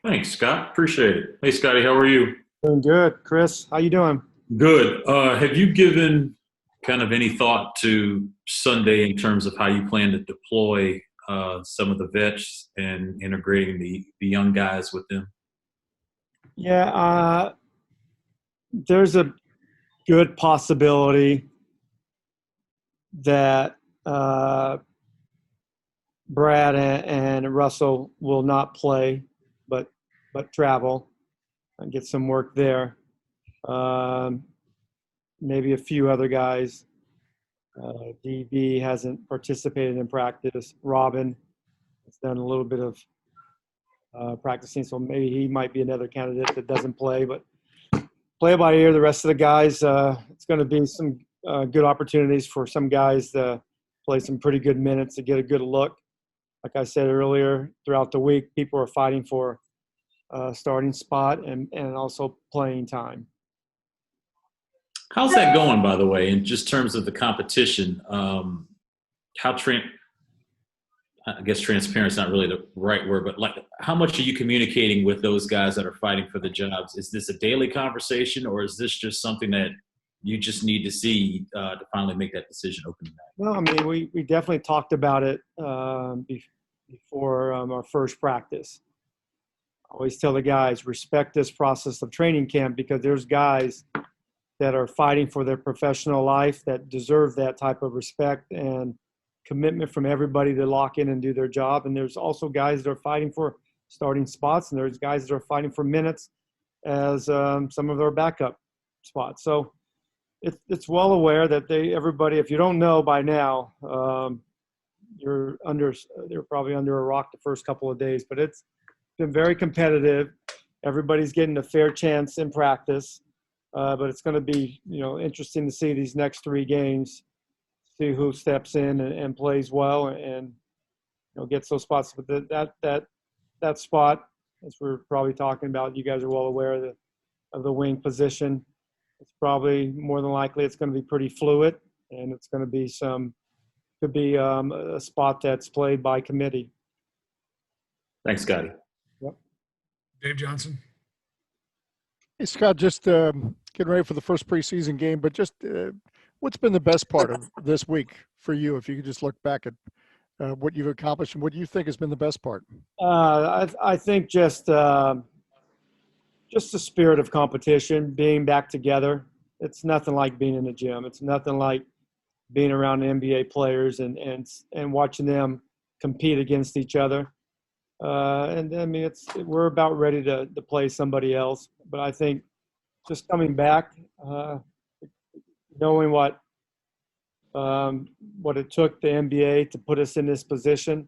Thanks, Scott. Appreciate it. Hey, Scotty, how are you? Doing good. Chris, how you doing? Good. Have you given kind of any thought to Sunday in terms of how you plan to deploy some of the vets and integrating the young guys with them? Yeah, there's a good possibility that Brad and Russell will not play, but travel and get some work there. Um, Maybe a few other guys. DB hasn't participated in practice. Robin has done a little bit of practicing, so maybe he might be another candidate that doesn't play, but play it by ear. The rest of the guys, it's going to be some good opportunities for some guys to play some pretty good minutes to get a good look. Like I said earlier, throughout the week, people are fighting for a starting spot and also playing time. How's that going, by the way, in just terms of the competition? How I guess transparent is not really the right word, but like, how much are you communicating with those guys that are fighting for the jobs? Is this a daily conversation, or is this just something that you just need to see to finally make that decision opening night? Well, I mean, we definitely talked about it before our first practice. I always tell the guys, respect this process of training camp because there's guys that are fighting for their professional life that deserve that type of respect and commitment from everybody to lock in and do their job. And there's also guys that are fighting for starting spots, and there's guys that are fighting for minutes as some of their backup spots. So it's well aware that everybody, if you don't know by now, you're probably under a rock the first couple of days, but it's been very competitive. Everybody's getting a fair chance in practice. But it's going to be, interesting to see these next three games, see who steps in and plays well and gets those spots. But that spot, as we're probably talking about, you guys are well aware of the wing position. It's probably more than likely it's going to be pretty fluid, and it's going to be could be a spot that's played by committee. Thanks, Scotty. Yep. Dave Johnson. Hey, Scott, just getting ready for the first preseason game, but just what's been the best part of this week for you? If you could just look back at what you've accomplished and what you think has been the best part. I think just the spirit of competition, being back together. It's nothing like being in the gym. It's nothing like being around NBA players and watching them compete against each other. And I mean, we're about ready to play somebody else. But I think just coming back, knowing what it took the NBA to put us in this position,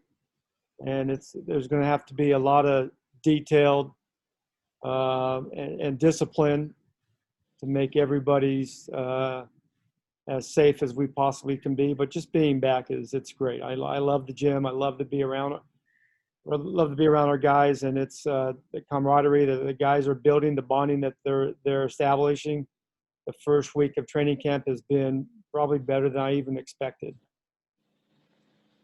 and there's going to have to be a lot of detailed and discipline to make everybody's as safe as we possibly can be. But just being back it's great. I love the gym. I love to be around it. I love to be around our guys, and it's the camaraderie that the guys are building, the bonding that they're establishing. The first week of training camp has been probably better than I even expected.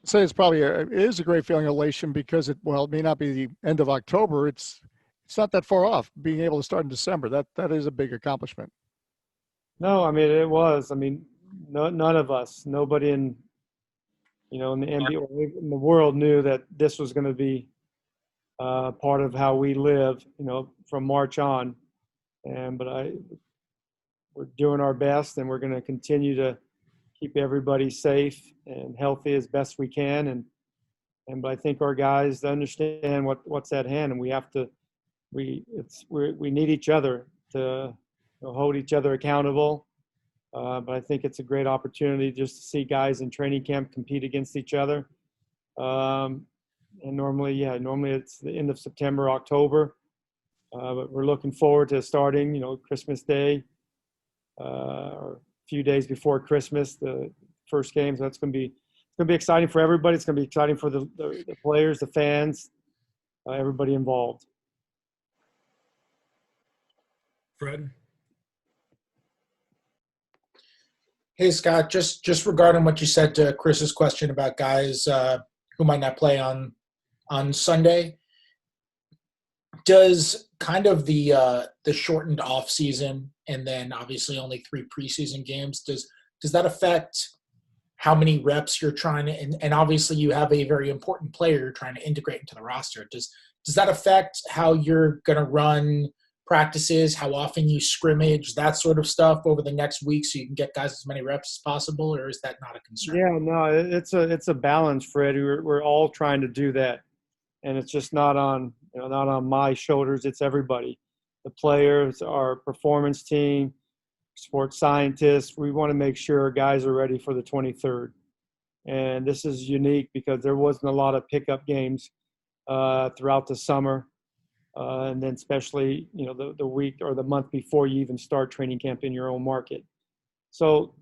I'd say it is a great feeling, elation, because it may not be the end of October. It's not that far off. Being able to start in December, that is a big accomplishment. No, I mean it was. I mean, none of us, nobody in the NBA, in the world knew that this was going to be part of how we live, from March on. But we're doing our best, and we're going to continue to keep everybody safe and healthy as best we can. But I think our guys understand what's at hand, and we need each other to hold each other accountable. But I think it's a great opportunity just to see guys in training camp compete against each other. And normally it's the end of September, October. But we're looking forward to starting, Christmas Day, or a few days before Christmas, the first game. So it's going to be exciting for everybody. It's going to be exciting for the players, the fans, everybody involved. Fred. Hey, Scott, just regarding what you said to Chris's question about guys who might not play on Sunday, Does kind of the shortened off season and then obviously only 3 preseason games, does that affect how many reps you're trying to, and obviously you have a very important player you're trying to integrate into the roster. Does that affect how you're going to run practices, how often you scrimmage, that sort of stuff over the next week so you can get guys as many reps as possible, or is that not a concern? Yeah, no, it's a balance, Fred. We're all trying to do that, and it's just not on not on my shoulders. It's everybody, the players, our performance team, sports scientists. We want to make sure guys are ready for the 23rd, and this is unique because there wasn't a lot of pickup games throughout the summer, and then especially the week or the month before you even start training camp in your own market. So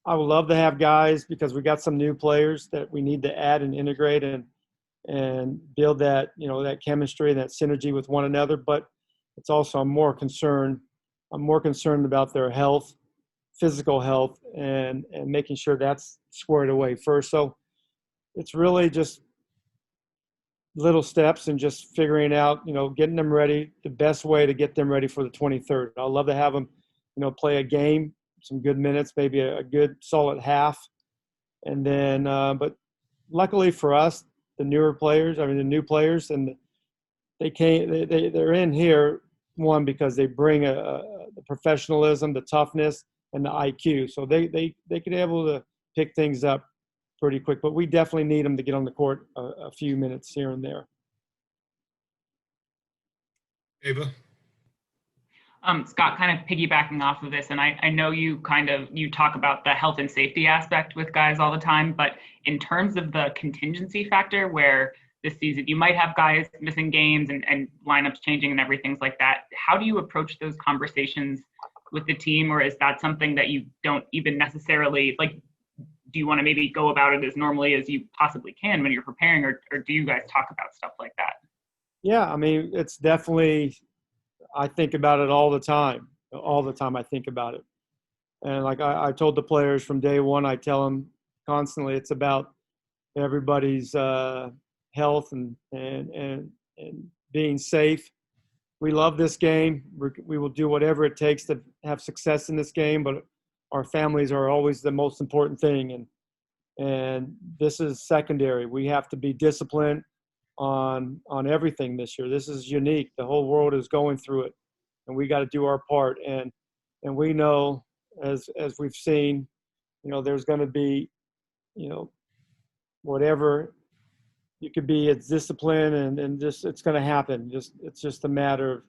I would love to have guys because we got some new players that we need to add and integrate and build that that chemistry and that synergy with one another. But it's also I'm more concerned about their health, physical health, and making sure that's squared away first. So it's really just little steps and just figuring out, getting them ready, the best way to get them ready for the 23rd. I'd love to have them, play a game, some good minutes, maybe a good solid half. And then, but luckily for us, the new players, and they're in here, one, because they bring the professionalism, the toughness, and the IQ. So they could be able to pick things up pretty quick, but we definitely need them to get on the court a few minutes here and there. Ava? Scott, kind of piggybacking off of this, and I know you talk about the health and safety aspect with guys all the time, but in terms of the contingency factor where this season you might have guys missing games and lineups changing and everything like that, how do you approach those conversations with the team, or is that something that you don't even necessarily like? Do you want to maybe go about it as normally as you possibly can when you're preparing, or do you guys talk about stuff like that? Yeah, I mean, it's definitely, I think about it all the time. All the time I think about it. And like I told the players from day one, I tell them constantly, it's about everybody's health and being safe. We love this game. We will do whatever it takes to have success in this game, but our families are always the most important thing. And this is secondary. We have to be disciplined on everything this year. This is unique. The whole world is going through it, and we got to do our part. And we know, as we've seen, there's going to be, whatever you could be, it's discipline and just it's going to happen. It's just a matter of,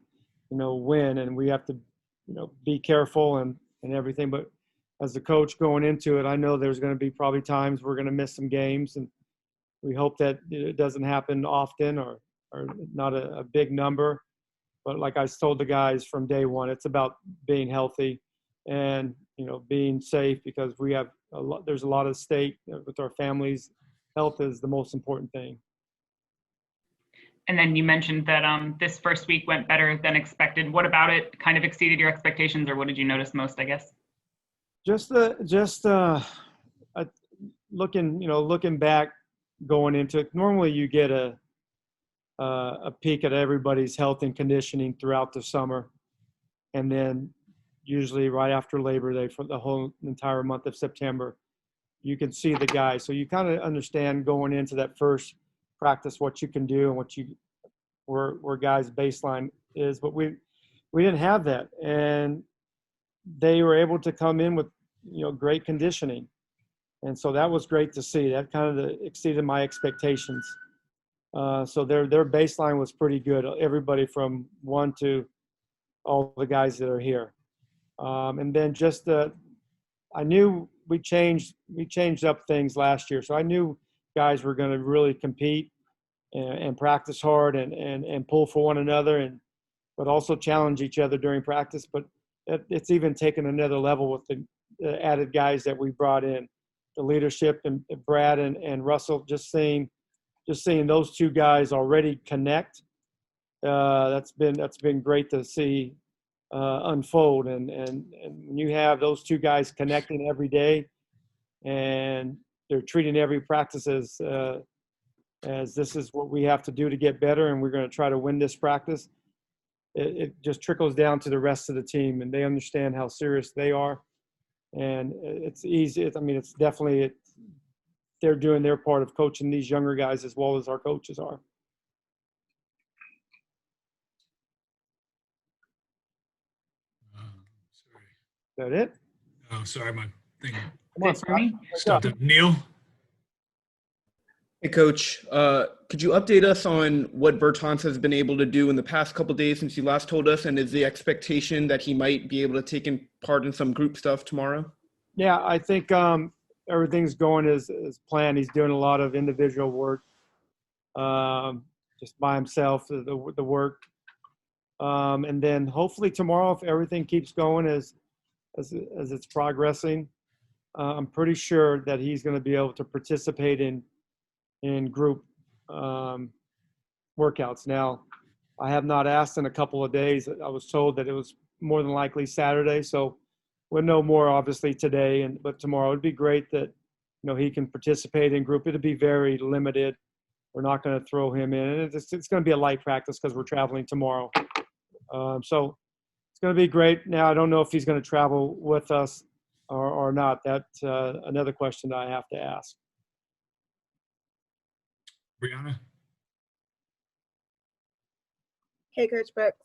when, and we have to, be careful and everything. But as a coach going into it, I know there's going to be probably times we're going to miss some games, and we hope that it doesn't happen often or not a big number. But like I told the guys from day one, it's about being healthy and, being safe, because there's a lot at stake with our families. Health is the most important thing. And then you mentioned that this first week went better than expected. What about it kind of exceeded your expectations, or what did you notice most, I guess? Looking back, going into it, normally you get a peek at everybody's health and conditioning throughout the summer, and then usually right after Labor Day for the whole entire month of September, you can see the guys. So you kind of understand going into that first practice what you can do and where guys' baseline is. But we didn't have that, and they were able to come in with great conditioning, and so that was great to see. That kind of exceeded my expectations. So their baseline was pretty good. Everybody from one to all the guys that are here, and then I knew we changed up things last year, so I knew guys were going to really compete and practice hard and pull for one another, but also challenge each other during practice. But it's even taken another level with the added guys that we brought in, the leadership and Brad and Russell. Just seeing those two guys already connect, that's been great to see unfold. And when you have those two guys connecting every day, and they're treating every practice as this is what we have to do to get better, and we're going to try to win this practice. it just trickles down to the rest of the team, and they understand how serious they are. And it's easy. It's definitely they're doing their part of coaching these younger guys as well as our coaches are. Sorry. Is that it? Oh, sorry, my thing Come on, Is it for me? stopped up. Neil? Hey, Coach. Could you update us on what Bertans has been able to do in the past couple of days since you last told us? And is the expectation that he might be able to take in part in some group stuff tomorrow? Yeah, I think everything's going as planned. He's doing a lot of individual work, just by himself, the work. And then hopefully tomorrow, if everything keeps going as it's progressing, I'm pretty sure that he's going to be able to participate in group workouts. Now, I have not asked in a couple of days. I was told that it was more than likely Saturday, so we'll know more obviously today. But tomorrow it'd be great that he can participate in group. It'll be very limited. We're not going to throw him in, and it's going to be a light practice because we're traveling tomorrow. So it's going to be great. Now I don't know if he's going to travel with us or not. That's another question that I have to ask. Brianna? Hey, Coach Brooks.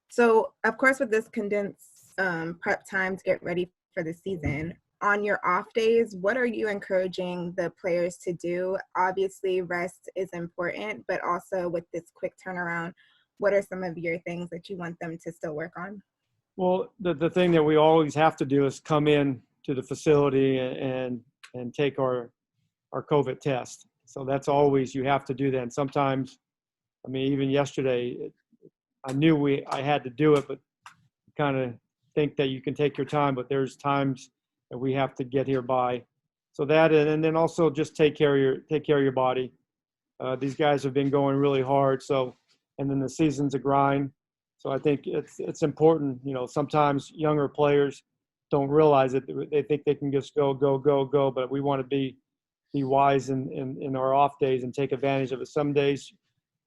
So, of course, with this condensed prep time to get ready for the season, on your off days, what are you encouraging the players to do? Obviously, rest is important, but also with this quick turnaround, what are some of your things that you want them to still work on? Well, the thing that we always have to do is come in to the facility and take our COVID test. So that's always, you have to do that. And sometimes, even yesterday, I knew I had to do it, but kind of think that you can take your time, but there's times that we have to get here by. So that, and then also just take care of your body. These guys have been going really hard. So, and then the season's a grind. So I think it's important. Sometimes younger players don't realize it. They think they can just go, but we want to be wise in our off days and take advantage of it. Some days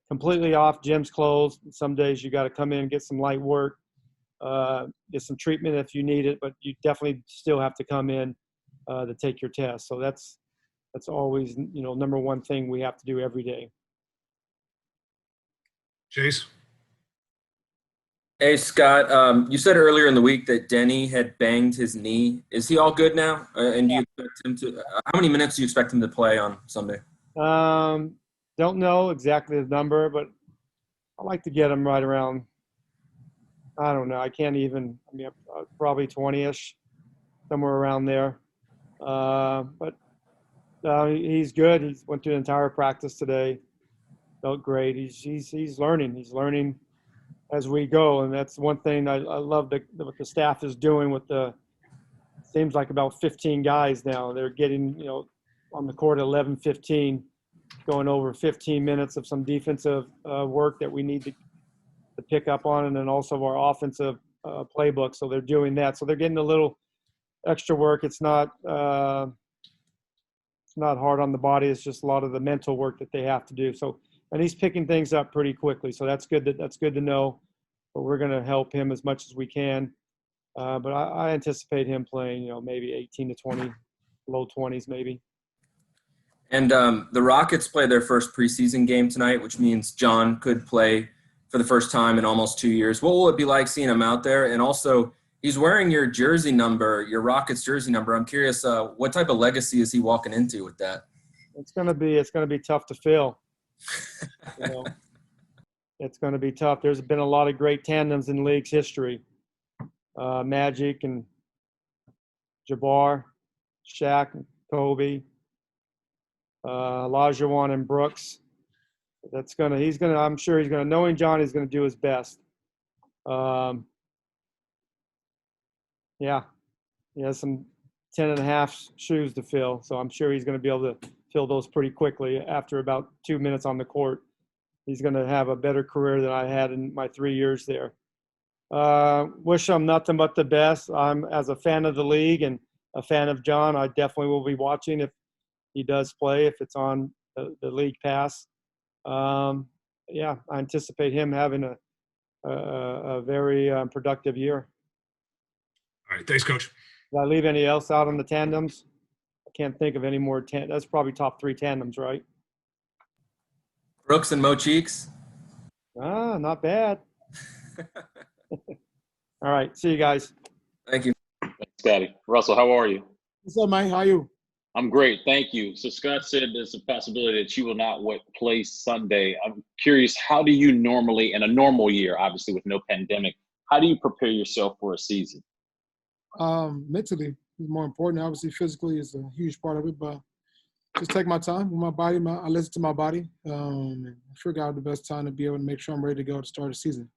completely off, gym's closed. Some days you got to come in, get some light work, get some treatment if you need it, but you definitely still have to come in to take your test. So that's always, number one thing we have to do every day. Chase? Hey, Scott, you said earlier in the week that Denny had banged his knee. Is he all good now? And do you expect him to – how many minutes do you expect him to play on Sunday? Don't know exactly the number, but I like to get him right around, I don't know. I can't even – probably 20-ish, somewhere around there. But he's good. He went through the entire practice today. Felt great. He's learning. He's learning as we go, and that's one thing I love what the staff is doing with seems like about 15 guys now. They're getting, on the court at 11:15, going over 15 minutes of some defensive work that we need to pick up on, and then also our offensive playbook. So they're doing that. So they're getting a little extra work. It's not hard on the body. It's just a lot of the mental work that they have to do. So, and he's picking things up pretty quickly. So that's good. That's good to know. But we're going to help him as much as we can. But I anticipate him playing, maybe 18 to 20, low 20s maybe. And the Rockets play their first preseason game tonight, which means John could play for the first time in almost 2 years. What will it be like seeing him out there? And also, he's wearing your jersey number, your Rockets jersey number. I'm curious, what type of legacy is he walking into with that? It's gonna be tough to fill. It's going to be tough. There's been a lot of great tandems in the league's history. Magic and Jabbar, Shaq and Kobe, Olajuwon and Brooks. I'm sure he's going to, knowing John, he's going to do his best. Yeah, he has some 10 and a half shoes to fill. So I'm sure he's going to be able to fill those pretty quickly after about 2 minutes on the court. He's going to have a better career than I had in my 3 years there. Wish him nothing but the best. I'm, as a fan of the league and a fan of John, I definitely will be watching if he does play, if it's on the league pass. I anticipate him having a very productive year. All right. Thanks, Coach. Did I leave any else out on the tandems? I can't think of any more. That's probably top 3 tandems, right? Brooks and Mo Cheeks. Ah, not bad. All right. See you guys. Thank you. Thanks, Scotty. Russell, how are you? What's up, man? How you? I'm great, thank you. So Scott said there's a possibility that you will not play Sunday. I'm curious, how do you normally, in a normal year, obviously with no pandemic, how do you prepare yourself for a season? Mentally is more important. Obviously, physically is a huge part of it, but just take my time with my body. I listen to my body and figure out the best time to be able to make sure I'm ready to go to start the season.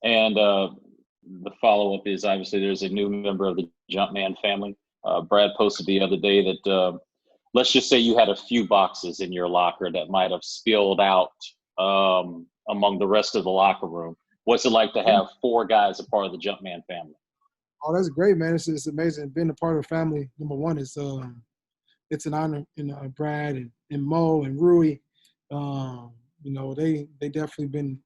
And the follow-up is obviously there's a new member of the Jumpman family. Brad posted the other day that let's just say you had a few boxes in your locker that might have spilled out among the rest of the locker room. What's it like to have 4 guys a part of the Jumpman family? Oh, that's great, man. It's amazing. Being a part of the family, number one, is it's an honor. And Brad and Mo and Rui, they definitely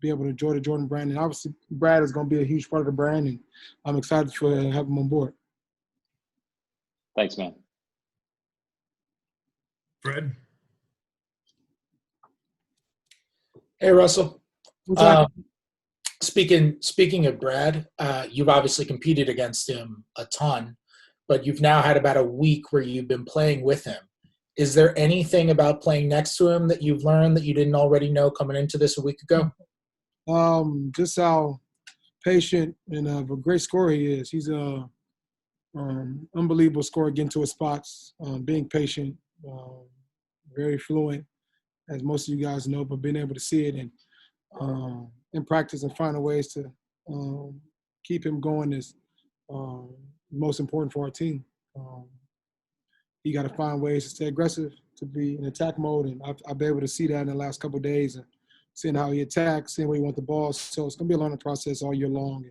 be able to enjoy the Jordan brand. And obviously, Brad is going to be a huge part of the brand, and I'm excited to have him on board. Thanks, man. Fred. Hey, Russell. What's up? Speaking of Brad, you've obviously competed against him a ton, but you've now had about a week where you've been playing with him. Is there anything about playing next to him that you've learned that you didn't already know coming into this a week ago? Just how patient and a great scorer he is. He's a unbelievable scorer, getting to his spots, being patient, very fluent, as most of you guys know, but being able to see it and in practice and finding ways to keep him going is most important for our team. You got to find ways to stay aggressive, to be in attack mode, and I've been able to see that in the last couple of days, and seeing how he attacks, seeing where he wants the ball. So it's going to be a learning process all year long,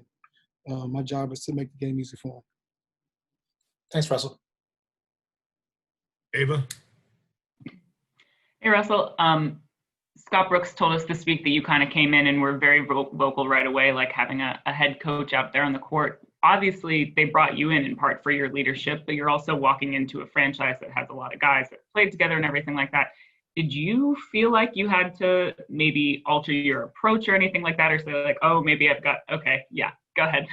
and my job is to make the game easy for him. Thanks, Russell. Ava. Hey, Russell. Scott Brooks told us this week that you kind of came in and were very vocal right away, like having a head coach out there on the court. Obviously, they brought you in part for your leadership, but you're also walking into a franchise that has a lot of guys that played together and everything like that. Did you feel like you had to maybe alter your approach or anything like that, or say like, oh, maybe okay, yeah, go ahead.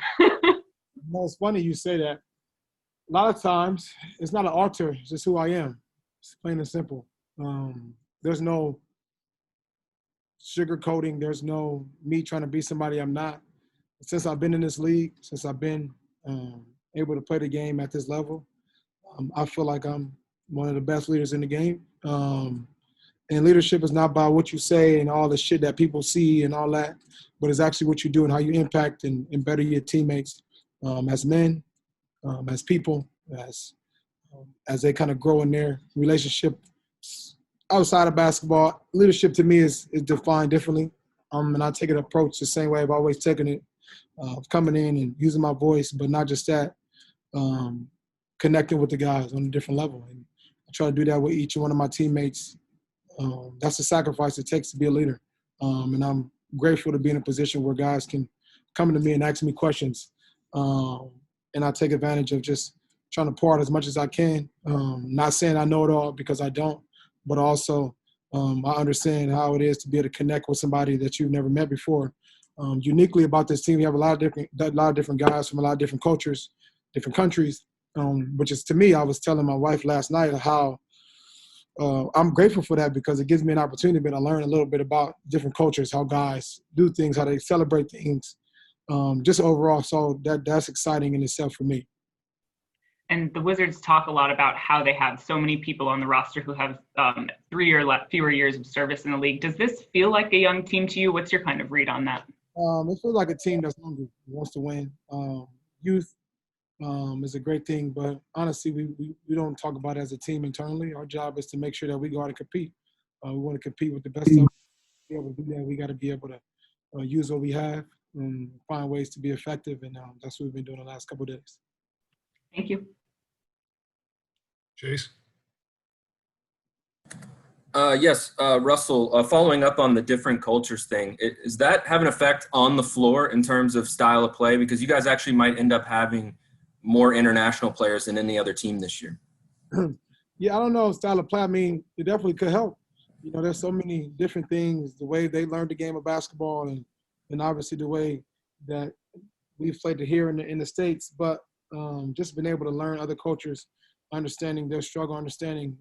No, it's funny you say that. A lot of times, it's not an alter, it's just who I am. It's plain and simple. There's no sugarcoating. There's no me trying to be somebody I'm not. Since I've been in this league, since I've been able to play the game at this level, I feel like I'm one of the best leaders in the game. And leadership is not about what you say and all the shit that people see and all that, but it's actually what you do and how you impact and better your teammates as men, as people, as they kind of grow in their relationship outside of basketball. Leadership to me is defined differently, and I take an approach the same way I've always taken it, coming in and using my voice, but not just that, connecting with the guys on a different level. And I try to do that with each one of my teammates. That's the sacrifice it takes to be a leader. And I'm grateful to be in a position where guys can come to me and ask me questions. And I take advantage of just trying to pour out as much as I can. Not saying I know it all, because I don't, but also I understand how it is to be able to connect with somebody that you've never met before. Uniquely about this team, we have a lot of different guys from a lot of different cultures, different countries, which is, to me, I was telling my wife last night how I'm grateful for that, because it gives me an opportunity to learn a little bit about different cultures, how guys do things, how they celebrate things, just overall. So that's exciting in itself for me. And the Wizards talk a lot about how they have so many people on the roster who have 3 or fewer years of service in the league. Does this feel like a young team to you? What's your kind of read on that? It feels like a team that's hungry, wants to win. Youth is a great thing, but honestly, we don't talk about it as a team internally. Our job is to make sure that we go out and compete. We want to compete with the best of us. To be able to do that, we got to be able to use what we have and find ways to be effective, and that's what we've been doing the last couple of days. Thank you. Chase. Yes, Russell, following up on the different cultures thing, is that have an effect on the floor in terms of style of play? Because you guys actually might end up having more international players than any other team this year. Yeah, I don't know style of play. I mean, it definitely could help. You know, there's so many different things, the way they learned the game of basketball and obviously the way that we've played it here in the States, but just been able to learn other cultures, understanding their struggle, understanding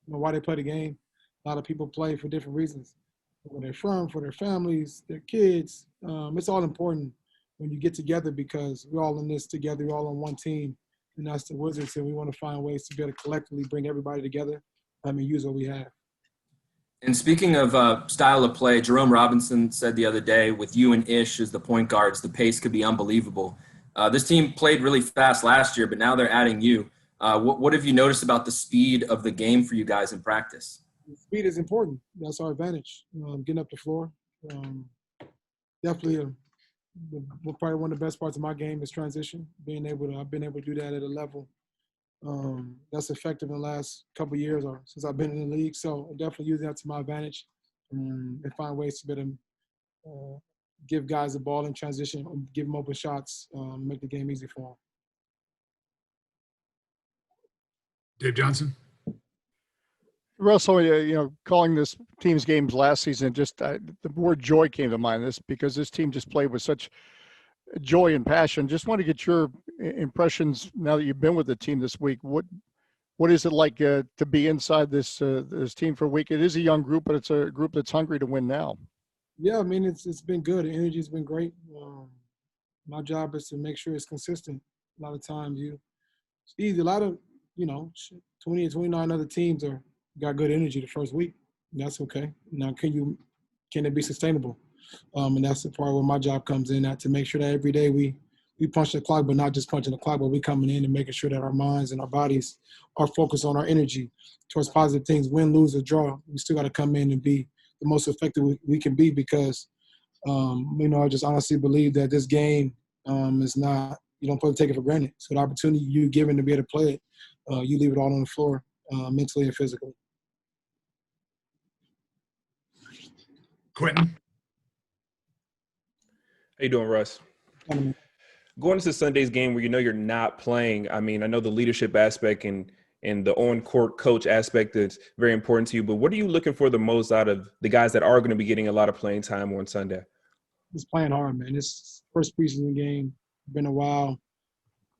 why they play the game. A lot of people play for different reasons, where they're from, for their families, their kids. It's all important when you get together because we're all in this together. We're all on one team, and that's the Wizards. And we want to find ways to be able to collectively bring everybody together. Use what we have. And speaking of style of play, Jerome Robinson said the other day, with you and Ish as the point guards, the pace could be unbelievable. This team played really fast last year, but now they're adding you. What have you noticed about the speed of the game for you guys in practice? Speed is important. That's our advantage. Getting up the floor. Definitely, probably one of the best parts of my game is transition. I've been able to do that at a level that's effective in the last couple of years or since I've been in the league. So I'm definitely using that to my advantage and find ways to be able to give guys the ball in transition, give them open shots, make the game easy for them. Dave Johnson. Russell, calling this team's games last season, just the word joy came to mind. This because this team just played with such joy and passion. Just want to get your impressions now that you've been with the team this week. What is it like to be inside this team for a week? It is a young group, but it's a group that's hungry to win now. Yeah, I mean it's been good. The energy's been great. My job is to make sure it's consistent. A lot of times it's easy. A lot of 20 or 29 other teams got good energy the first week. That's okay. Now can it be sustainable? And that's the part where my job comes in at to make sure that every day we punch the clock, but not just punching the clock, but we coming in and making sure that our minds and our bodies are focused on our energy towards positive things. Win, lose, or draw, we still got to come in and be the most effective we can be because, I just honestly believe that this game is not, you don't take it for granted. So the opportunity you're given to be able to play it, you leave it all on the floor, mentally and physically. Quentin. How you doing, Russ? Going into Sunday's game where you're not playing, I mean, I know the leadership aspect and the on-court coach aspect is very important to you, but what are you looking for the most out of the guys that are going to be getting a lot of playing time on Sunday? Just playing hard, man. It's first preseason game. Been a while.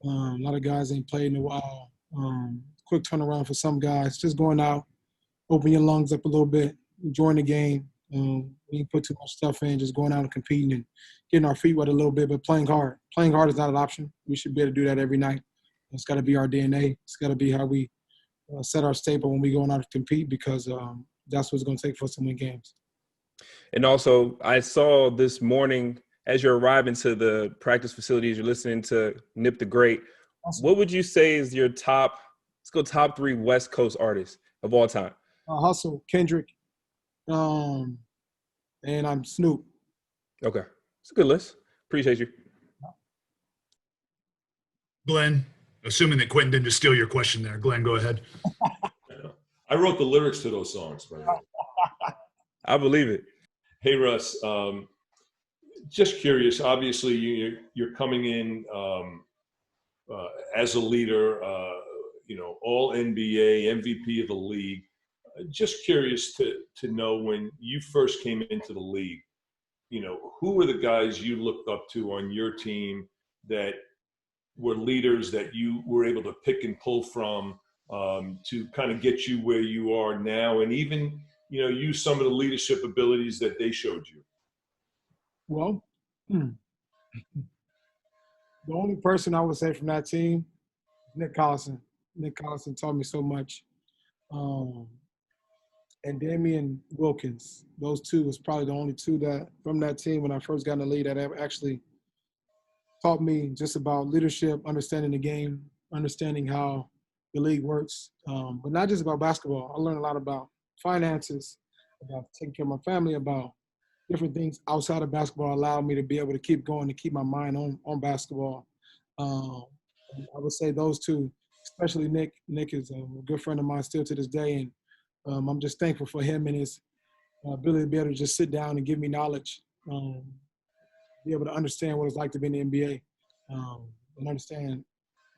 A lot of guys ain't played in a while. Quick turnaround for some guys. Just going out, open your lungs up a little bit, enjoying the game. We didn't put too much stuff in, just going out and competing and getting our feet wet a little bit, but playing hard. Playing hard is not an option. We should be able to do that every night. It's got to be our DNA. It's got to be how we set our staple when we go out to compete because that's what it's going to take for us to win games. And also, I saw this morning as you're arriving to the practice facilities, you're listening to Nip the Great. Awesome. What would you say is your top 3 West Coast artists of all time? Hustle, Kendrick, and I'm Snoop. Okay. It's a good list. Appreciate you. Glenn, assuming that Quentin didn't just steal your question there. Glenn, go ahead. I wrote the lyrics to those songs, by the way. I believe it. Hey, Russ, just curious. Obviously, you're coming in as a leader, all NBA, MVP of the league. Just curious to know when you first came into the league, who were the guys you looked up to on your team that were leaders that you were able to pick and pull from to kind of get you where you are now, and even use some of the leadership abilities that they showed you? Well, the only person I would say from that team, Nick Collison. Nick Collison taught me so much. And Damian Wilkins. Those two was probably the only two that from that team when I first got in the league that actually taught me just about leadership, understanding the game, understanding how the league works, but not just about basketball. I learned a lot about finances, about taking care of my family, about different things outside of basketball allowed me to be able to keep going, to keep my mind on basketball. I would say those two, especially Nick. Nick is a good friend of mine still to this day, and I'm just thankful for him and his ability to be able to just sit down and give me knowledge, be able to understand what it's like to be in the NBA, and understand,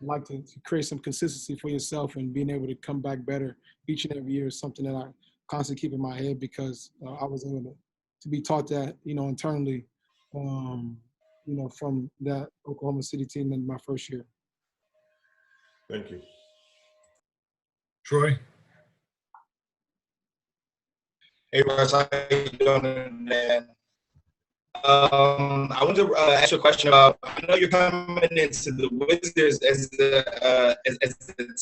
like to create some consistency for yourself and being able to come back better each and every year is something that I constantly keep in my head because I was able to be taught that, internally, from that Oklahoma City team in my first year. Thank you. Troy? Hey, Russ, how you doing, man? I want to ask you a question about. I know you're coming into the Wizards as the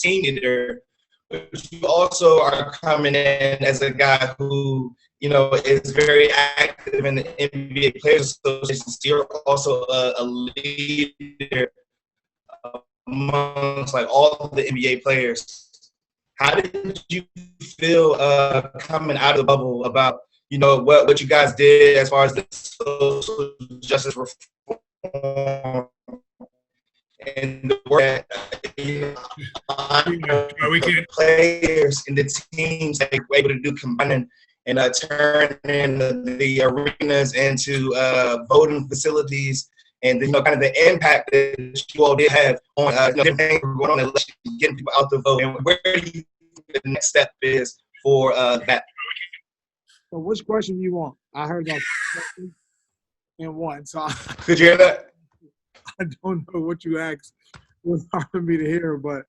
team leader, but you also are coming in as a guy who is very active in the NBA Players Association. So you're also a leader amongst like all the NBA players. How did you feel coming out of the bubble about what you guys did as far as the social justice reform and the work that we can't. Players and the teams that were able to do combining and turning the arenas into voting facilities, and kind of the impact that you all did have on different things going on in election, getting people out the vote, and where do you think the next step is for that? So which question do you want? I heard that in one, so Could you hear that? I don't know what you asked. It was hard for me to hear, but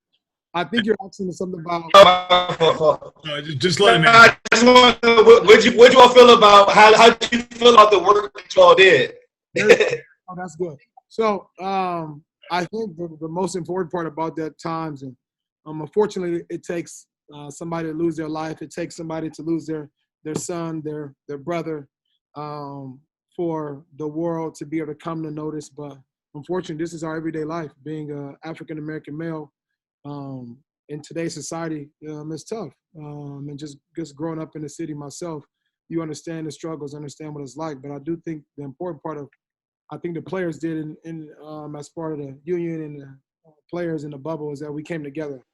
I think you're asking something about. Just let me. I just want to know what you all feel about how did you feel about the work that you all did? Oh, that's good. So I think the most important part about that times, and unfortunately, it takes somebody to lose their life. It takes somebody to lose their son, their brother, for the world to be able to come to notice. But unfortunately, this is our everyday life. Being an African American male in today's society, it's tough. And just growing up in the city myself, you understand the struggles, understand what it's like. But I do think the important part of, I think the players did in as part of the union and the players in the bubble is that we came together.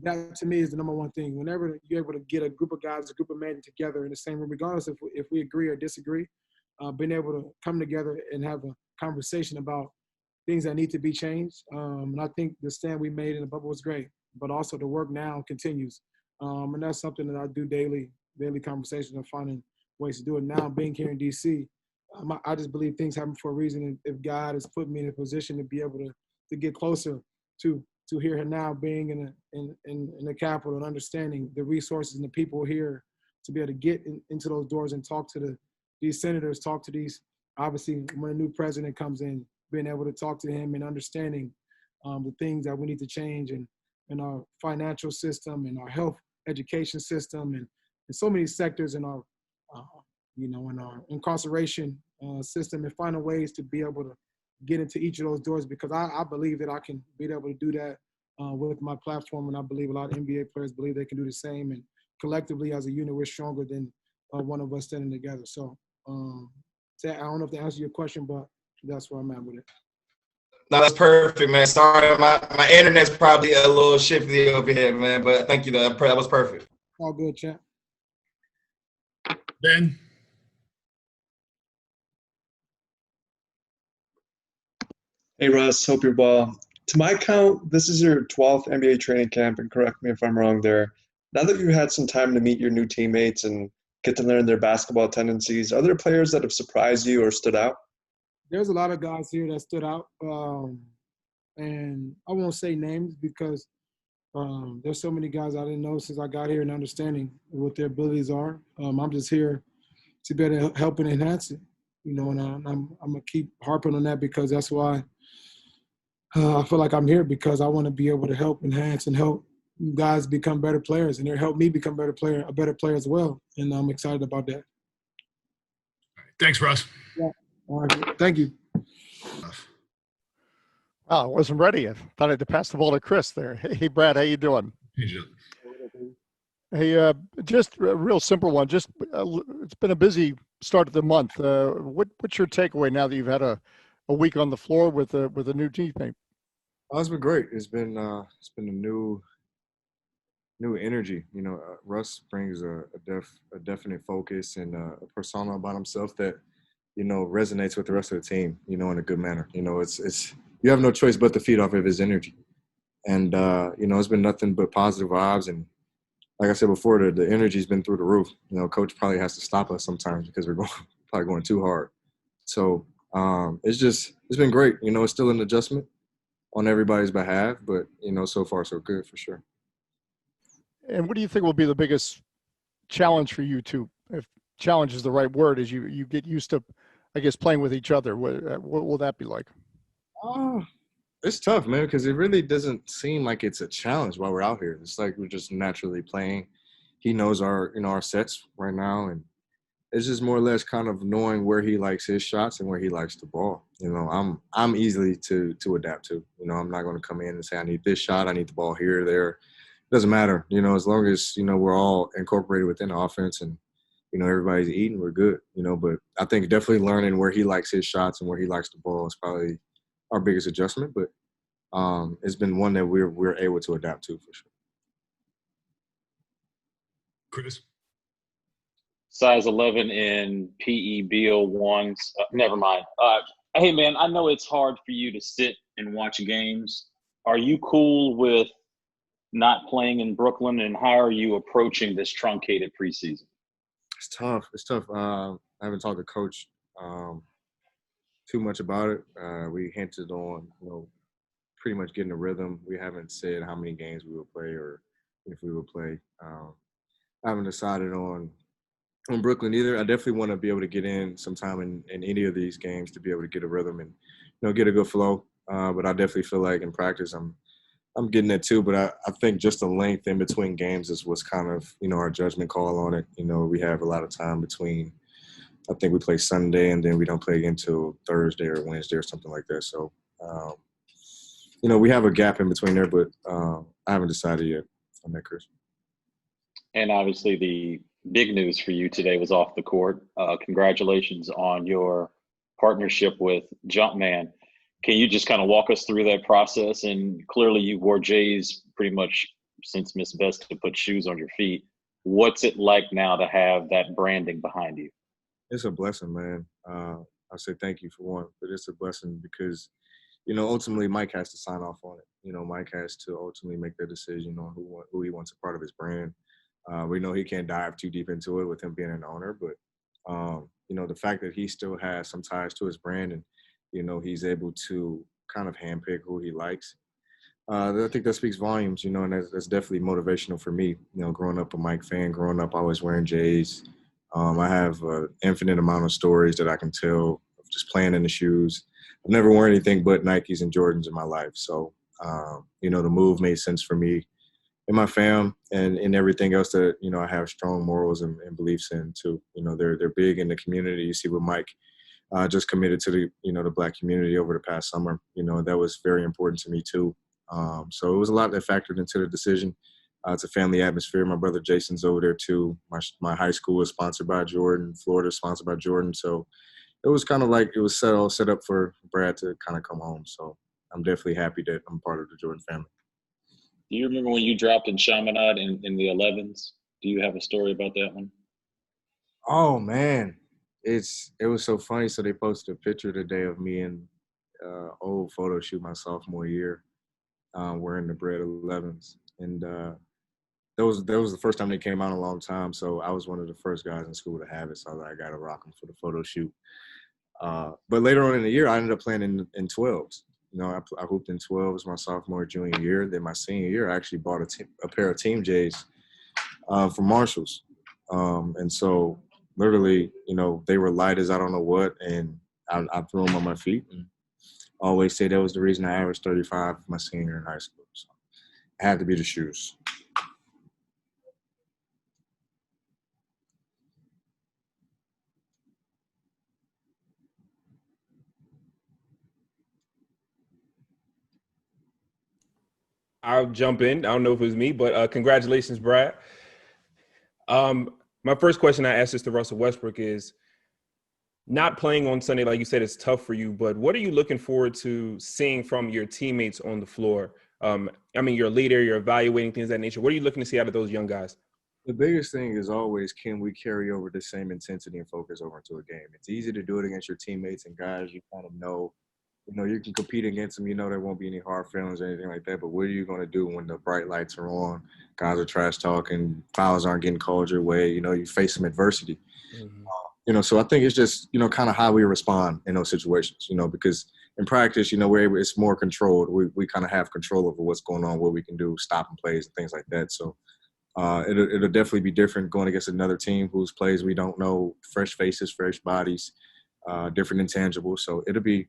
That to me is the number one thing. Whenever you're able to get a group of guys, a group of men together in the same room, regardless if we agree or disagree, being able to come together and have a conversation about things that need to be changed. And I think the stand we made in the bubble was great, but also the work now continues. And that's something that I do daily conversations and finding ways to do it. Now being here in DC, I just believe things happen for a reason. And if God has put me in a position to be able to get closer to hear him now, being in the capital and understanding the resources and the people here to be able to get into those doors and talk to these senators, talk to these, obviously when a new president comes in, being able to talk to him and understanding the things that we need to change in our financial system and our health education system and so many sectors in our in our incarceration system, and finding ways to be able to get into each of those doors, because I believe that I can be able to do that with my platform, and I believe a lot of NBA players believe they can do the same, and collectively as a unit we're stronger than one of us standing together. So I don't know if to answer your question, but that's where I'm at with it. No, that's perfect, man. Sorry, my internet's probably a little shifty over here, man, but thank you, that was perfect. All good, champ. Ben? Hey Russ, hope you're well. To my count, this is your 12th NBA training camp, and correct me if I'm wrong there. Now that you've had some time to meet your new teammates and get to learn their basketball tendencies, are there players that have surprised you or stood out? There's a lot of guys here that stood out, and I won't say names because there's so many guys I didn't know since I got here and understanding what their abilities are. I'm just here to be able to help and enhance it, and I'm gonna keep harping on that because that's why I feel like I'm here, because I want to be able to help enhance and help guys become better players, and they help me become a better player as well, and I'm excited about that. Thanks, Russ. Yeah. All right. Thank you. Oh, I wasn't ready. I thought I had to pass the ball to Chris there. Hey, Brad, how you doing? Hey, just a real simple one. Just it's been a busy start of the month. What's your takeaway now that you've had a week on the floor with a new teammate? Oh, it's been great. It's been a new new energy. Russ brings a definite focus and a persona about himself that resonates with the rest of the team. In a good manner. It's you have no choice but to feed off of his energy, and it's been nothing but positive vibes. And like I said before, the energy's been through the roof. Coach probably has to stop us sometimes because we're probably going too hard. So it's been great. It's still an adjustment on everybody's behalf, but so far so good for sure. And what do you think will be the biggest challenge for you two? If challenge is the right word, as you get used to, I guess, playing with each other. What will that be like? It's tough, man, because it really doesn't seem like it's a challenge while we're out here. It's like we're just naturally playing. He knows our sets right now, and it's just more or less kind of knowing where he likes his shots and where he likes the ball. I'm easily to adapt to. I'm not going to come in and say I need this shot, I need the ball here, there. It doesn't matter. As long as we're all incorporated within the offense and everybody's eating, we're good. But I think definitely learning where he likes his shots and where he likes the ball is probably our biggest adjustment. But it's been one that we're able to adapt to for sure. Chris? Size 11 in PE Beal ones. Never mind. Hey, man, I know it's hard for you to sit and watch games. Are you cool with not playing in Brooklyn, and how are you approaching this truncated preseason? It's tough. I haven't talked to Coach too much about it. We hinted on, pretty much getting a rhythm. We haven't said how many games we will play or if we will play. I haven't decided on Brooklyn either. I definitely want to be able to get in sometime in any of these games to be able to get a rhythm and get a good flow. But I definitely feel like in practice I'm getting it too. But I think just the length in between games is what's kind of our judgment call on it. We have a lot of time between. I think we play Sunday and then we don't play again until Thursday or Wednesday or something like that. So we have a gap in between there, but I haven't decided yet on that, Chris. And obviously the big news for you today was off the court. Congratulations on your partnership with Jumpman. Can you just kind of walk us through that process? And clearly you wore J's pretty much since Miss Best to put shoes on your feet. What's it like now to have that branding behind you? It's a blessing, man. I say thank you for one, but it's a blessing because, ultimately Mike has to sign off on it. Mike has to ultimately make the decision on who he wants a part of his brand. We know he can't dive too deep into it with him being an owner, but, the fact that he still has some ties to his brand and, he's able to kind of handpick who he likes. I think that speaks volumes, and that's definitely motivational for me. Growing up a Mike fan, growing up always wearing J's. I have an infinite amount of stories that I can tell of just playing in the shoes. I've never worn anything but Nikes and Jordans in my life. So, the move made sense for me and my fam and everything else that, I have strong morals and beliefs in too. They're big in the community. You see what Mike just committed to the Black community over the past summer. That was very important to me too. So it was a lot that factored into the decision. It's a family atmosphere. My brother Jason's over there too. My high school is sponsored by Jordan. Florida is sponsored by Jordan. So it was kind of like it was all set up for Brad to kind of come home. So I'm definitely happy that I'm part of the Jordan family. Do you remember when you dropped in Chaminade in the 11s? Do you have a story about that one? Oh, man. It was so funny. So they posted a picture today of me in old photo shoot my sophomore year wearing the Bread 11s. And that was the first time they came out in a long time. So I was one of the first guys in school to have it. So I got to rock them for the photo shoot. But later on in the year, I ended up playing in 12s. I hooped in 12s my sophomore, junior year. Then my senior year, I actually bought a pair of Team J's from Marshalls. And so literally, they were light as I don't know what, and I threw them on my feet. And I always say that was the reason I averaged 35 my senior year in high school. So it had to be the shoes. I'll jump in. I don't know if it was me, but congratulations, Brad. My first question I asked this to Russell Westbrook is, not playing on Sunday, like you said, it's tough for you, but what are you looking forward to seeing from your teammates on the floor? I mean, you're a leader, you're evaluating things of that nature. What are you looking to see out of those young guys? The biggest thing is always, can we carry over the same intensity and focus over into a game? It's easy to do it against your teammates and guys you kind of know. You can compete against them. There won't be any hard feelings or anything like that. But what are you going to do when the bright lights are on, guys are trash talking, fouls aren't getting called your way? You face some adversity. So I think it's just, kind of how we respond in those situations, because in practice, it's more controlled. We kind of have control over what's going on, what we can do, stopping plays and things like that. So it'll definitely be different going against another team whose plays we don't know, fresh faces, fresh bodies, different intangibles. So it'll be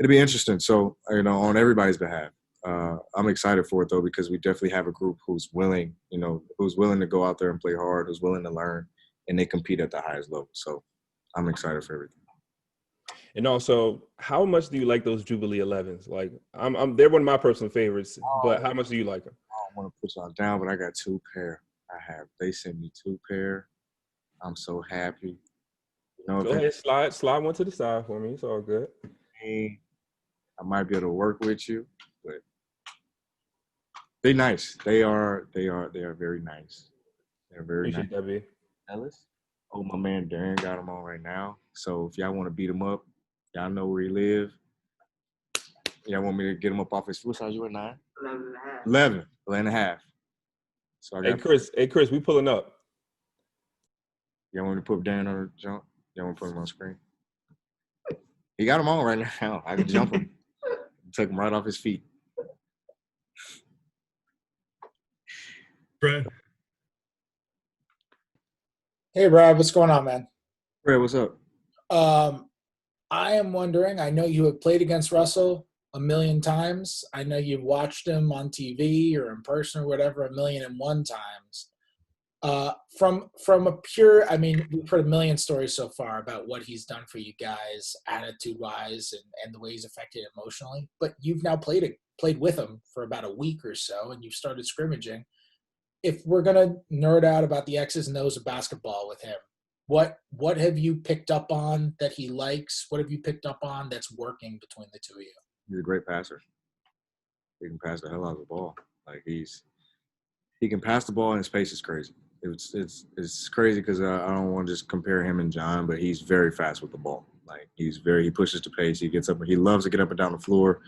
interesting. So, on everybody's behalf, I'm excited for it though, because we definitely have a group who's willing to go out there and play hard, who's willing to learn, and they compete at the highest level. So I'm excited for everything. And also, how much do you like those Jubilee 11s? Like, they're one of my personal favorites, but how much do you like them? I don't want to put y'all down, but I got 2 pair. They sent me 2 pair. I'm so happy. Go ahead, slide one to the side for me. It's all good. I might be able to work with you, but they're nice. They are very nice. They're very nice. Appreciate that, B. Ellis? Oh, my man Darren got them on right now. So if y'all want to beat him up, y'all know where he live. Y'all want me to get him up off his – what size you at, 9? 11 and a half. So I got Hey, Chris, we pulling up. Y'all want me to put Darren on the jump? Y'all want to put him on screen? He got him on right now. I can jump him. Took him right off his feet. Brad. Hey, Brad, what's going on, man? Brad, what's up? I am wondering, I know you have played against Russell a million times. I know you've watched him on TV or in person or whatever 1,000,001 times. From a pure, I mean, we've heard a million stories so far about what he's done for you guys, attitude-wise, and the way he's affected emotionally. But you've now played with him for about a week or so, and you've started scrimmaging. If we're gonna nerd out about the X's and O's of basketball with him, what have you picked up on that he likes? What have you picked up on that's working between the two of you? He's a great passer. He can pass the hell out of the ball. Like he can pass the ball, and his pace is crazy. It's crazy because I don't want to just compare him and John, but he's very fast with the ball. Like he pushes the pace. He gets up. He loves to get up and down the floor,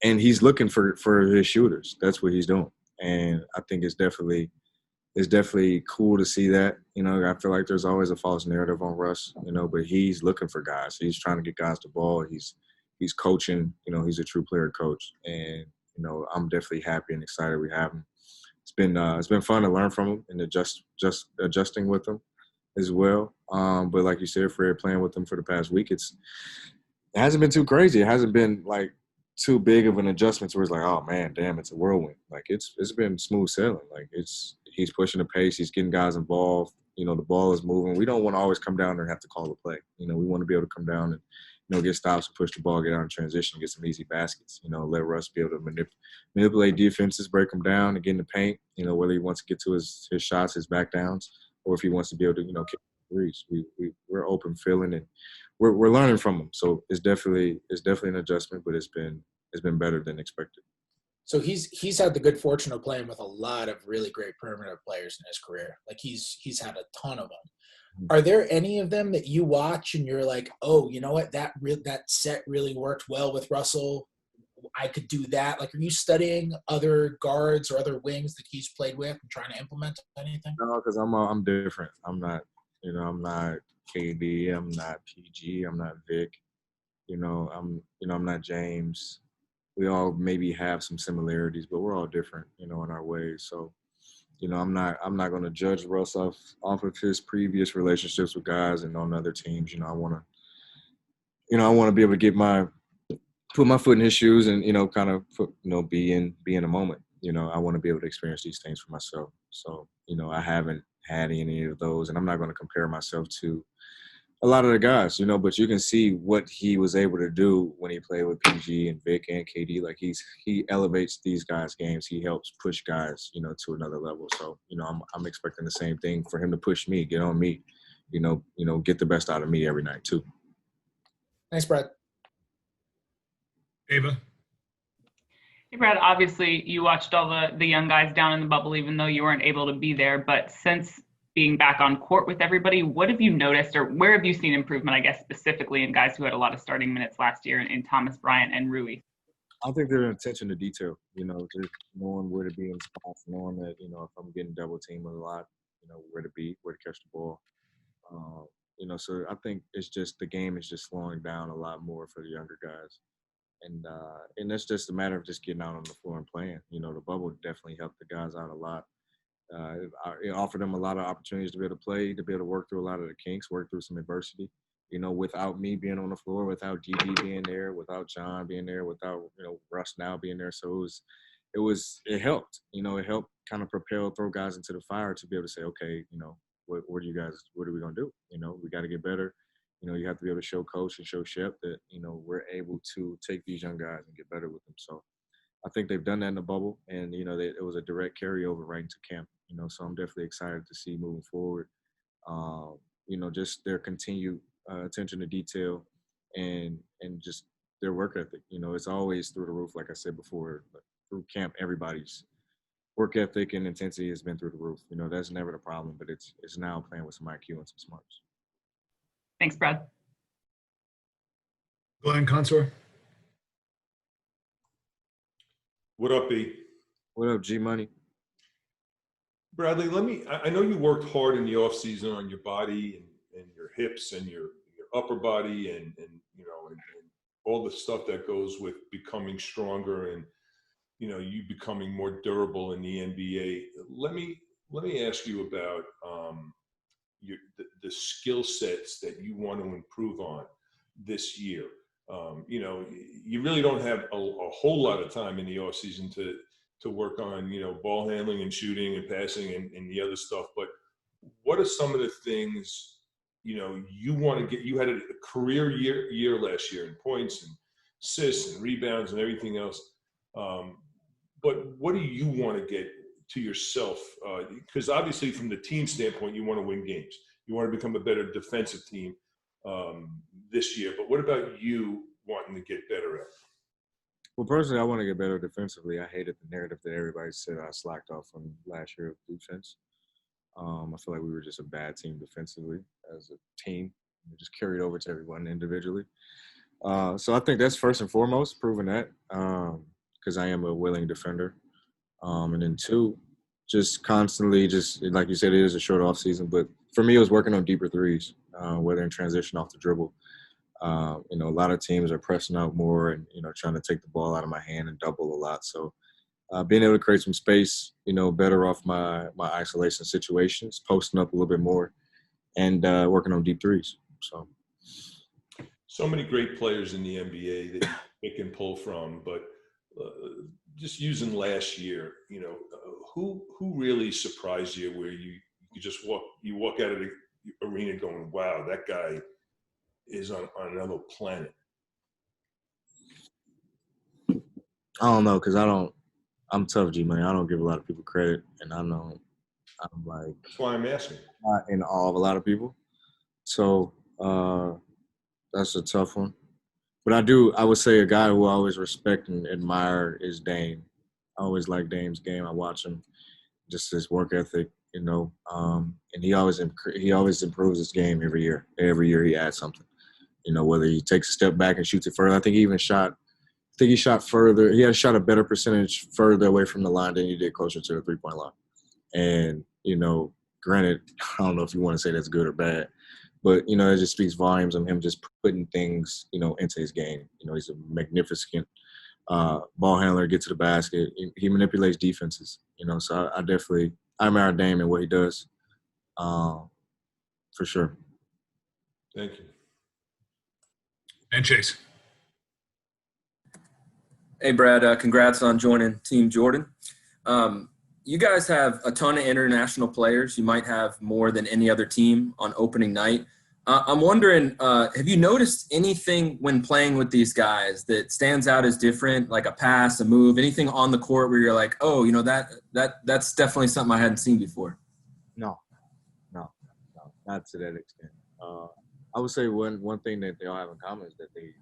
and he's looking for his shooters. That's what he's doing, and I think it's definitely cool to see that. I feel like there's always a false narrative on Russ, but he's looking for guys. He's trying to get guys the ball. He's coaching. He's a true player coach, and I'm definitely happy and excited we have him. It's been fun to learn from him and adjusting with him as well. But like you said, Fred, playing with him for the past week, it hasn't been too crazy. It hasn't been like too big of an adjustment where it's like, oh man, damn, it's a whirlwind. Like it's been smooth sailing. Like he's pushing the pace, he's getting guys involved. The ball is moving. We don't want to always come down there and have to call the play. We want to be able to come down and get stops and push the ball, get out in transition, get some easy baskets. Let Russ be able to manipulate defenses, break them down, and get in the paint. Whether he wants to get to his shots, his back downs, or if he wants to be able to kick threes. We're open feeling, and we're learning from him. So it's definitely an adjustment, but it's been better than expected. So he's had the good fortune of playing with a lot of really great perimeter players in his career. Like he's had a ton of them. Are there any of them that you watch and you're like, oh, you know what, that set really worked well with Russell? I could do that. Like, are you studying other guards or other wings that he's played with and trying to implement anything? No, because I'm different. I'm not KD. I'm not PG. I'm not Vic. I'm not James. We all maybe have some similarities, but we're all different, in our ways. So, I'm not going to judge Russ off of his previous relationships with guys and on other teams. I want to be able to put my foot in his shoes and, kind of be in a moment. I want to be able to experience these things for myself. So, I haven't had any of those, and I'm not going to compare myself to a lot of the guys, but you can see what he was able to do when he played with PG and Vic and KD. Like he elevates these guys' games. He helps push guys, to another level. So, I'm expecting the same thing for him to push me, get on me, get the best out of me every night too. Thanks, Brad. Ava. Hey, Brad, obviously you watched all the young guys down in the bubble, even though you weren't able to be there. But since being back on court with everybody, what have you noticed, or where have you seen improvement, I guess, specifically in guys who had a lot of starting minutes last year in Thomas Bryant and Rui? I think their attention to detail, just knowing where to be in spots, knowing that, if I'm getting double teamed a lot, where to be, where to catch the ball. So I think it's just the game is just slowing down a lot more for the younger guys. And that's just a matter of just getting out on the floor and playing. The bubble definitely helped the guys out a lot. It offered them a lot of opportunities to be able to play, to be able to work through a lot of the kinks, work through some adversity. Without me being on the floor, without GB being there, without John being there, without Russ now being there. So it helped. It helped kind of propel, throw guys into the fire to be able to say, okay, what are we gonna do? We got to get better. You have to be able to show coach and show Shep that we're able to take these young guys and get better with them. So I think they've done that in the bubble, and it was a direct carryover right into camp. So I'm definitely excited to see moving forward. Just their continued attention to detail and just their work ethic. It's always through the roof, like I said before. But through camp, everybody's work ethic and intensity has been through the roof. That's never the problem, but it's now playing with some IQ and some smarts. Thanks, Brad. Glenn Consor. What up, B? What up, G Money? Bradley, I know you worked hard in the off season on your body and your hips and your upper body and all the stuff that goes with becoming stronger and, you becoming more durable in the NBA. Let me ask you about the skill sets that you want to improve on this year. You really don't have a whole lot of time in the off season to work on, ball handling and shooting and passing and the other stuff. But what are some of the things, you want to get? You had a career year last year in points and assists and rebounds and everything else. But what do you want to get to yourself? Because obviously from the team standpoint, you want to win games. You want to become a better defensive team this year. But what about you wanting to get better at? Well, personally, I want to get better defensively. I hated the narrative that everybody said I slacked off from last year of defense. I feel like we were just a bad team defensively as a team. We just carried over to everyone individually. So I think that's first and foremost, proving that, because I am a willing defender. And then two, just constantly, just like you said, it is a short off season, but for me, it was working on deeper threes, whether in transition off the dribble. A lot of teams are pressing out more and, trying to take the ball out of my hand and double a lot. So being able to create some space, better off my isolation situations, posting up a little bit more and working on deep threes. So many great players in the NBA that they can pull from, but just using last year, who really surprised you where you just walk out of the arena going, wow, that guy is on another planet? I don't know, because I'm tough, G Money. I don't give a lot of people credit, and I'm like, that's why I'm asking. Not in awe of a lot of people. So that's a tough one. But I would say a guy who I always respect and admire is Dame. I always like Dame's game. I watch him, just his work ethic, and he always improves his game every year. Every year he adds something. Whether he takes a step back and shoots it further. I think he shot further. He had shot a better percentage further away from the line than he did closer to the three-point line. And, granted, I don't know if you want to say that's good or bad, but, it just speaks volumes of him just putting things, into his game. He's a magnificent ball handler, get to the basket. He manipulates defenses, so I admire Dame and what he does, for sure. Thank you. And Chase. Hey, Brad, congrats on joining Team Jordan. You guys have a ton of international players. You might have more than any other team on opening night. I'm wondering, have you noticed anything when playing with these guys that stands out as different, like a pass, a move, anything on the court where you're like, oh, that's definitely something I hadn't seen before? No, not to that extent. I would say one thing that they all have in common is that they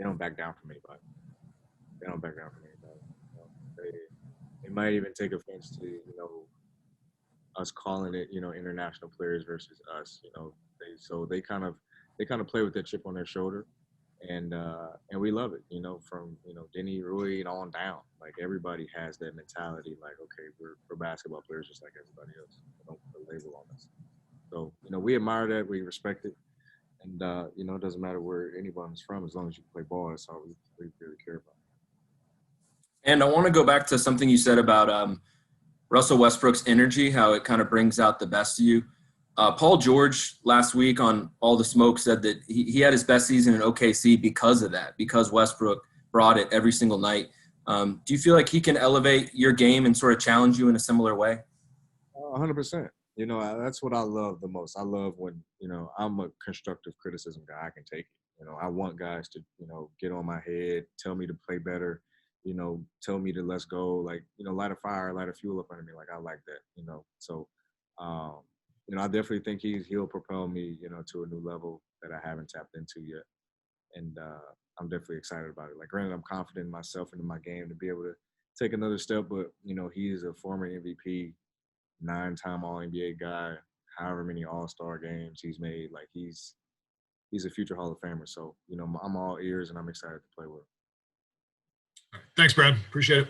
don't back down from anybody. They don't back down from anybody. they might even take offense to, us calling it, international players versus us. So they kind of play with that chip on their shoulder, and we love it. From Denny, Rui, and on down. Like everybody has that mentality. Like, okay, we're basketball players just like everybody else. Don't put a label on us. So we admire that, we respect it, and it doesn't matter where anyone's from as long as you play ball. That's all we really care about. And I want to go back to something you said about Russell Westbrook's energy, how it kind of brings out the best of you. Paul George last week on All the Smoke said that he had his best season in OKC because of that, because Westbrook brought it every single night. Do you feel like he can elevate your game and sort of challenge you in a similar way? 100%. That's what I love the most. I love when, I'm a constructive criticism guy. I can take it. I want guys to, get on my head, tell me to play better, tell me to let's go, like, light a fire, light a fuel up under me. Like, I like that, So, I definitely think he'll propel me, to a new level that I haven't tapped into yet. And I'm definitely excited about it. Like, granted, I'm confident in myself and in my game to be able to take another step, but, he is a former MVP, 9-time All-NBA guy, however many All-Star games he's made. Like, he's a future Hall of Famer. So, I'm all ears and I'm excited to play with him. Thanks, Brad. Appreciate it.